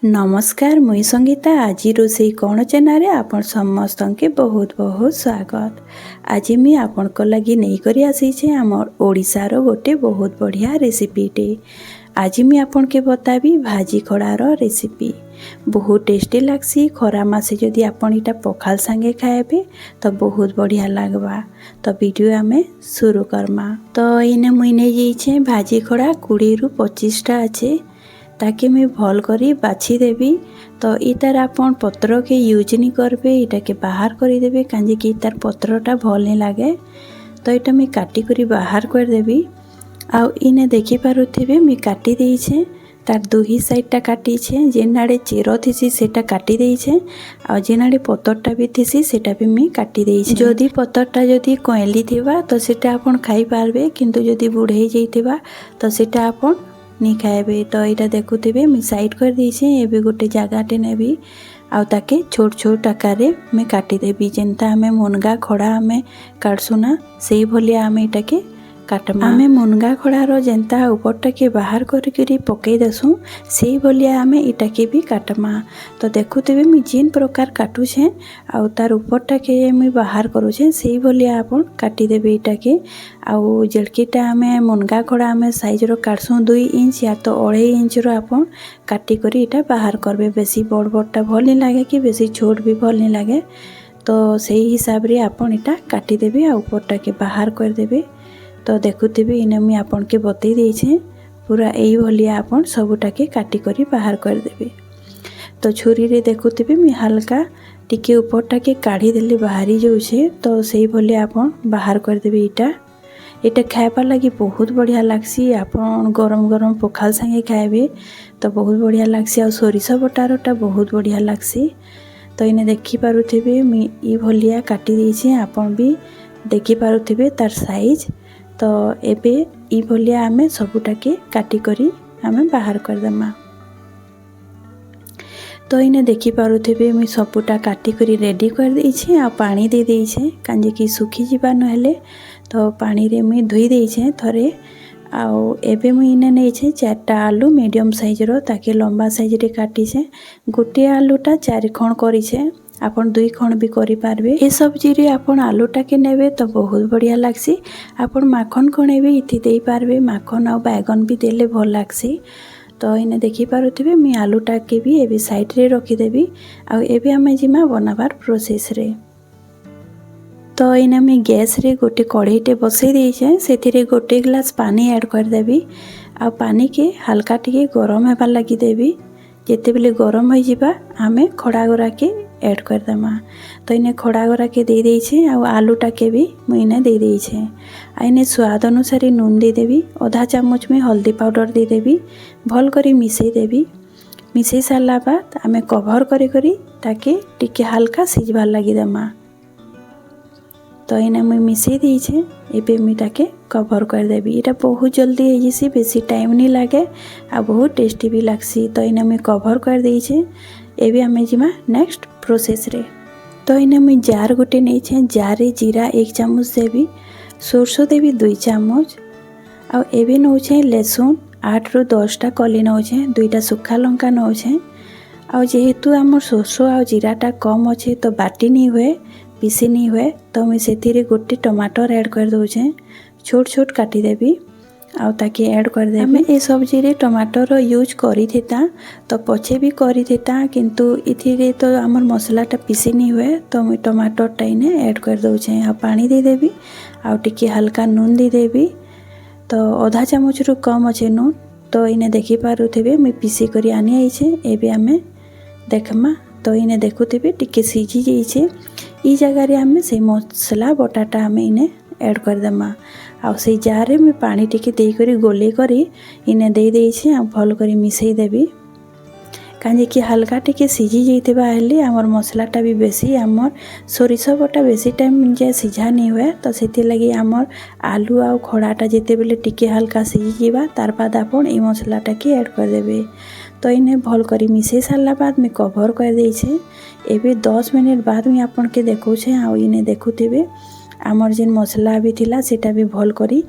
नमस्कार मुई संगीता आज रोषे कौन चैनल आपण समस्त के बहुत बहुत स्वागत। आज मुई आपण को लगी नहीं करी आसी आमर ओडिशार गोटे बहुत बढ़िया रेसिपीटे। आज मुई आपण के बताबी भाजी खड़ार रेसिपी बहुत टेस्टी लागसी। खरा मासे जदि आपण इटा पखाल संगे खाएबे तो बहुत बढ़िया लगवा। तो वीडियो आमे शुरू करमा। तो इने मुई नहीं जाइछे भाजी खड़ा 20 रु 25टा अच्छे ताकि मैं भल करी बाछि देवी। तो इतार आपण पत्र के यूज नहीं करबे, इटा के बाहर करी देबे कांजे कि तार पत्रटा भल नहीं लागे। तो इटा मैं काटी करी बाहर कर देबी। आउ इने देखि पारुथिबे मैं काटी देइछे तार दुही साइडटा काटीछे। जेनाडे चेरो थिसी सेटा काटी देइछे आ जेनाडे पतरटा भी थिसी सेटा भी मैं काटी देइछे। जदि पतरटा जदि कोइली थिबा तो सेटा आपण खाई पारबे, किंतु जदि बुढ़ई जाइथिबा तो सेटा आपण नहीं खाएबे। तो यहाँ देखुथे मुझे साइड कर दीछे। एबे गोटे जगहटे नेबी आउ ताके छोट छोट आकार में काटिदेवी। जेनता आमे मुनगा खड़ा आमे काटसुना से भलिया आमे इटा के काटमा। आमे मुनगा खड़ार जेनता ऊपरटा के बाहर करी पकई देसु से भलिया आमे इटा के भी काटमा। तो देखुथे मुझे जेन प्रकार काटुछे आउ तार ऊपरटा के मुझे बाहर करुछे से भलिया आपण काटिदेबे इटा के। आउ जड़कीटा आमे मुनगा खड़ा आमे साइज रो काटसु 2 इंच या तो 2.5 इंच रो आपण काटी करी इटा बाहर करबे। बेसी बड़ बड़टा भल नहीं लागे कि बेसी छोट भी भल नहीं लागे। तो सही हिसाब रे आपण इटा काटिदेबे आ ऊपरटा के बाहर कर देबे। तो देखुथे इने मुझे आपन के बतई देइछे पूरा यही भलिया आपण सबुटा के काटी करी बाहर कर देबे। तो छुरी रे देखुथे मुझे हल्का टिके ऊपरटा के काढ़ी देले बाहरी जाउछे। तो सही भलिया आपण बाहर कर देबे। इटा खाइबार लगी बहुत बढ़िया लागसी। आपण गरम गरम पखाल संगे खाएबे तो बहुत बढ़िया लागसी। आ सोरिष बटारटा बहुत बढ़िया लागसी। तो इने देखि पारुथिबे मुझे ई भलिया काटी देइछे, आपण भी देखि पारुथिबे तार साइज। तो एबे ई भलिया आमे सबुटा के काटी करी आमे बाहर कर देमा। तो इने देखि पारुथिबे मुझे सबुटा काटी करी रेडी कर देइछे आ पानी दे देइछे कांजे कि सुखी जिबा नहेले। तो पानी रे मुझे धोई देइछे थरे। आउ एबे मुझे इने नेइछे 4टा आलू मीडियम साइज रो ताकि लंबा साइज रे काटीछे। गोटे आलूटा 4 खण करिछे, आपण 2 खण भी करि पारबे। ए सब्जी रे आपण आलूटा के नेबे तो बहुत बढ़िया लागसी। आपण माखन खणे भी इथि देई पारबे, माखन आ बैगन भी देले भल लागसी। तो इने देखि पारुथिबे मैं आलूटा के भी एबे साइड रे रखी देबी। आ एबे हमें जिमा बनाबार प्रोसेस रे। तो इने मैं गैस रे गोटे कढ़ईटे बसई देइछे, सेथिरे गोटे ग्लास पानी ऐड कर देबी। आ पानी के हल्का टिके गरम हेबार लगी देबी। जेते बेले गरम हो जिबा आमे खड़ा गोरा के ऐड कर देमा। तो इने खड़ा गोरा के दे देइछे आ आलूटा के भी मुई इने दे देइछे। आ इने स्वाद अनुसार नून दे देबी, आधा चामच में हल्दी पाउडर दे देबी, भल करी मिसई देबी। मिसई सारला बाद आमे कवर करी करी ताके टिके हल्का सिझबार लगी देमा। तो इने मुई मिसई देइछे, एबे मुई ताके कवर कर देबी। इटा बहुत जल्दी हो जिसी, बेसी टाइम नहीं लागे आ बहुत टेस्टी भी लागसी। तो इने मुई कवर कर देइछे। एबे हमें जिमा नेक्स्ट प्रोसेस रे। तो इने मुई जार गोटे नेइछे, जार रे जीरा 1 चामच देबी, सोरसो देबी 2 चामच। आ एबे नउछे लहसुन 8 रु 10टा कली नउछे, 2टा सुखा लंका नउछे। आ जेहेतु हमर सोरसो आ जीराटा कम अच्छे तो बाटी नहीं हुए, पीसी नहीं हुए। तो मुझे सेथिरे गोटे टमाटर ऐड कर दउछे, छोट छोट काटी देबी आउ ताकि ऐड कर देबी। हमें ए सब्जी रे टमाटर यूज करी थेता तो पछे भी करी थेता, किंतु इथिरे तो हमर मसलाटा पीसी नहीं हुए। तो मुझे टमाटरटा इने ऐड कर दउछे आ पानी दे देबी आउ टिके हल्का नून दे देबी। तो आधा चामच रु कम अच्छे नून। तो इने देखि पारुथिबे मुझे पीसी करी आनी आइछे। एबे आमे देखमा। तो इने देखुथिबे टिके सीझी जाइछे। ई जगह रे आमे से मसला बटाटा आमे इने ऐड कर देमा। आ से जार रे मैं पानी टिके देई करी गोले करी इने दे देइछे आ भल करी मिसई देबी कांजे कि हल्का टिके सीझी जाइथिबा हेले हमर मसलाटा भी बेसी हमर सोरिष बटा बेसी टाइम जे सीझा नहीं हुए। तो सेति लगी हमर आलू आ खड़ाटा जेते बेले टिके हल्का सीझी जिबा तार बाद आपण ए मसलाटा के ऐड कर देबे। तो इने भल करी मिसई सारला बाद मैं कवर कर देइछे। एबे 10 मिनट बाद मैं आपन के देखौछे। आ इने देखुथिबे आमर जेन मसला भी थिला सेटा भी भल करी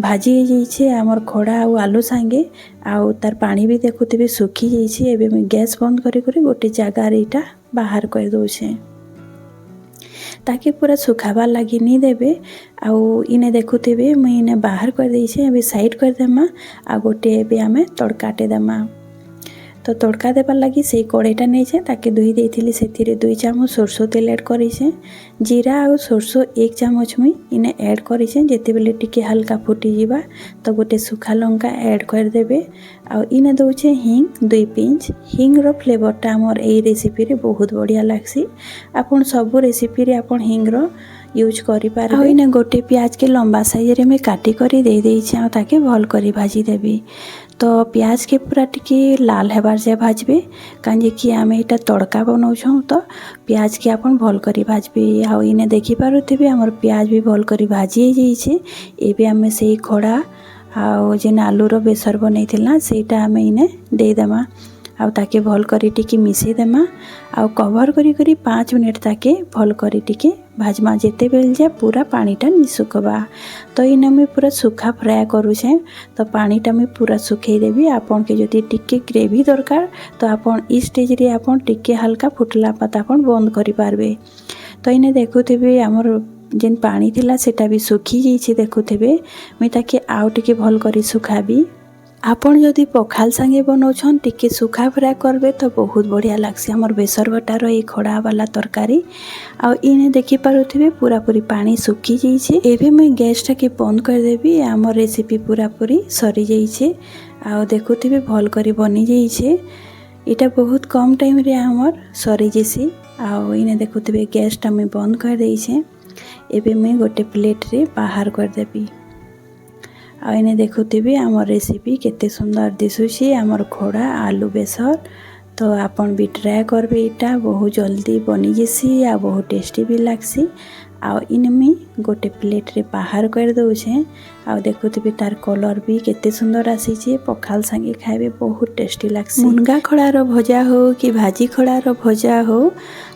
भाजी हो जाइए आमर खड़ा आउ आलू सांगे आउ तार पानी भी देखुथिबे सुखी जाइए। एबे मैं गैस बंद करी गोटे जगार यहाँ बाहर कर दौचे ताकि पूरा सुखाबार लगी नहीं देबे। आउ इने देखुथिबे मुई इने बाहर कर देइछे। एबे साइड कर देमा आ गोटे एबे आमे तड़काटे देमा। तो तड़का देवार लगी से कड़ईटा नहीं ताकि धोई देइथिली सेथिरे 2 चामच सरसों तेल ऐड करिछे। जीरा और सरसों 1 चामच मुई इने ऐड करिछे। जेते बेले टिके हल्का फुटी जीवा तो गोटे सुखा लंका ऐड कर देबे। आ इने दउछे हिंग 2 पिंच। हिंग रो फ्लेवरटा हमर एई रेसिपी रे बहुत बढ़िया लागसी। आपण सब रेसिपी रे आपण हिंग रो यूज करि पारबे। आ इने गोटे प्याज के लंबा साइज रे मैं काटी करी दे देइछे आ ताके भल करी भाजी देबी। तो प्याज के पूरा टिके लाल हेबार जाए भाजबे काजे कि आमे एटा तड़का बनाउछौ। तो प्याज के आपण भल करी भाजबे। आ इने देखि पारुथिबे हमर प्याज भी भल करी भाजी जाइछे। एबे आमे सेई खड़ा आ जेन आलू रो बेसर बनैथिला सेटा आमे इने दे देमा आ ताके भल करी टिके मिसै देमा आ कवर करी करी 5 मिनट ताके भल करी टिके भाजमा। जेते बेल जाए पूरा पानीटा नि सुखबा। तो इने मैं पूरा सुखा फ्राए करूछे तो पानीटा मैं पूरा सुखै देबी। आपन के जदि टिके ग्रेवी दरकार तो आपन ई स्टेज रे आपन टिके हल्का फुटला पता आपन बंद करि पारबे। तो इने देखुथिबे हमर जेन पानी थिला सेटा भी सुखी जाइछे। देखुथिबे मैं ताके आउ टिके भल करी सुखाबी। आपन जदि पखाल संगे बनाउछन टिके सुखा फ्राए करबे तो बहुत बढ़िया लागसी हमर बेसर बटार ए खड़ा वाला तरकारी। आ इने देखि पारुथिबे पूरा पूरी पानी सुखी जाइछे। एबे मैं गैस टा के बंद कर देबी। हमर रेसिपी पूरा पूरी सरी जाइछे। आ देखुथिबे भल करी बनी जाइछे। एटा बहुत कम टाइम रे हमर सरी जेसी। आ इने देखुथिबे गैस टा मैं बंद कर देइछे। एबे मैं गोटे प्लेट रे बाहर कर देबी। आ इने देखुथिबे हमर रेसिपी केते सुंदर दिसुछि हमर खोड़ा आलू बेसर। तो आपन भी ट्राई करबे। एटा बहुत जल्दी बनी जेसी आ बहुत टेस्टी भी लागसी। आ इने मैं गोटे प्लेट रे बाहर कर दउछे। आ देखुथिबे तार कलर भी केते सुंदर आसीछे। पखाल संगे खाइबे बहुत टेस्टी लागसी। मुनगा खड़ार भजा हो कि भाजी खड़ार भजा हो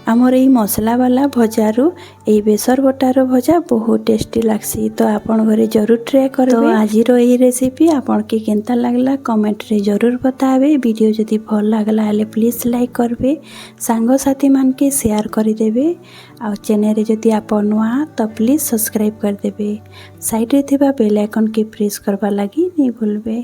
हमर एई मसला वाला भजारू एई बेसर बटार भजा बहुत टेस्टी लागसी। तो आपन घरे जरूर ट्राई करबे। तो आजिरो एई रेसिपी आपन के केनता लागला कमेंट रे जरूर बताबे। वीडियो जदि भल लागला हले प्लीज लाइक करबे सांग साथी मान के शेयर करि देबे। आ चैनल रे जदि आपन नुआ तो प्लीज सब्सक्राइब कर देबे। साइड रे थिबा बेल आइकन के प्रेस करबा लागि नै भूलबे।